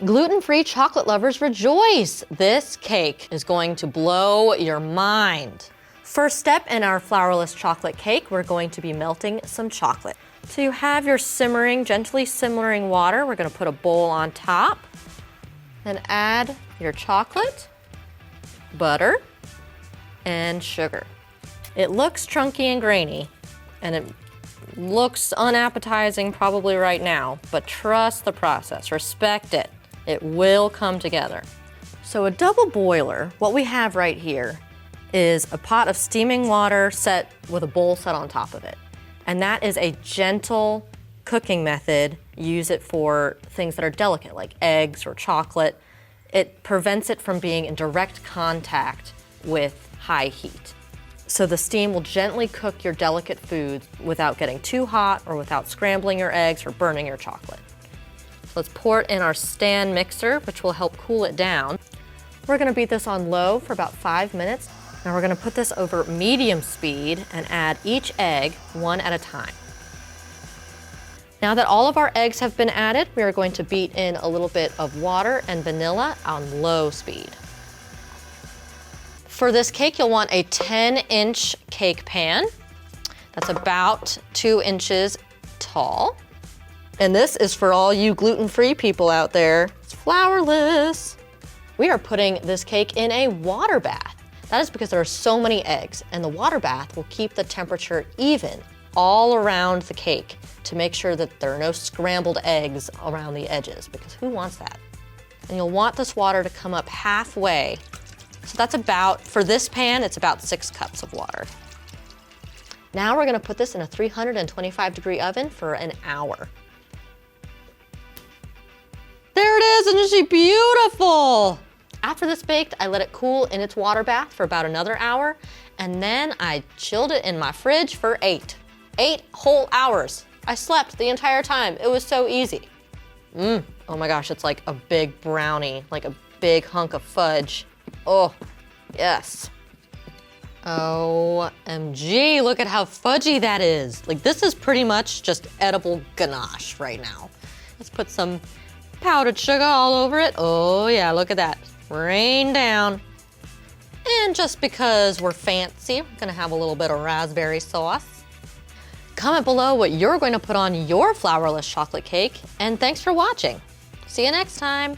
Gluten-free chocolate lovers rejoice! This cake is going to blow your mind. First step in our flourless chocolate cake, we're going to be melting some chocolate. So you have your gently simmering water. We're gonna put a bowl on top. Then add your chocolate, butter, and sugar. It looks chunky and grainy, and it looks unappetizing probably right now, but trust the process, respect it. It will come together. So a double boiler, what we have right here is a pot of steaming water set with a bowl set on top of it. And that is a gentle cooking method. Use it for things that are delicate, like eggs or chocolate. It prevents it from being in direct contact with high heat. So the steam will gently cook your delicate foods without getting too hot or without scrambling your eggs or burning your chocolate. Let's pour it in our stand mixer, which will help cool it down. We're gonna beat this on low for about 5 minutes. Now we're gonna put this over medium speed and add each egg one at a time. Now that all of our eggs have been added, we are going to beat in a little bit of water and vanilla on low speed. For this cake, you'll want a 10-inch cake pan. That's about 2 inches tall. And this is for all you gluten-free people out there. It's flourless. We are putting this cake in a water bath. That is because there are so many eggs, and the water bath will keep the temperature even all around the cake to make sure that there are no scrambled eggs around the edges, because who wants that? And you'll want this water to come up halfway. So that's about, for this pan, it's about 6 cups of water. Now we're gonna put this in a 325-degree oven for an hour. There it is, isn't she beautiful? After this baked, I let it cool in its water bath for about another hour, and then I chilled it in my fridge for 8 whole hours. I slept the entire time. It was so easy. Oh my gosh, it's like a big brownie, like a big hunk of fudge. Oh, yes. OMG, look at how fudgy that is. Like, this is pretty much just edible ganache right now. Let's put some powdered sugar all over it. Oh yeah, look at that. Rain down. And just because we're fancy, I'm gonna have a little bit of raspberry sauce. Comment below what you're going to put on your flourless chocolate cake, and thanks for watching. See you next time.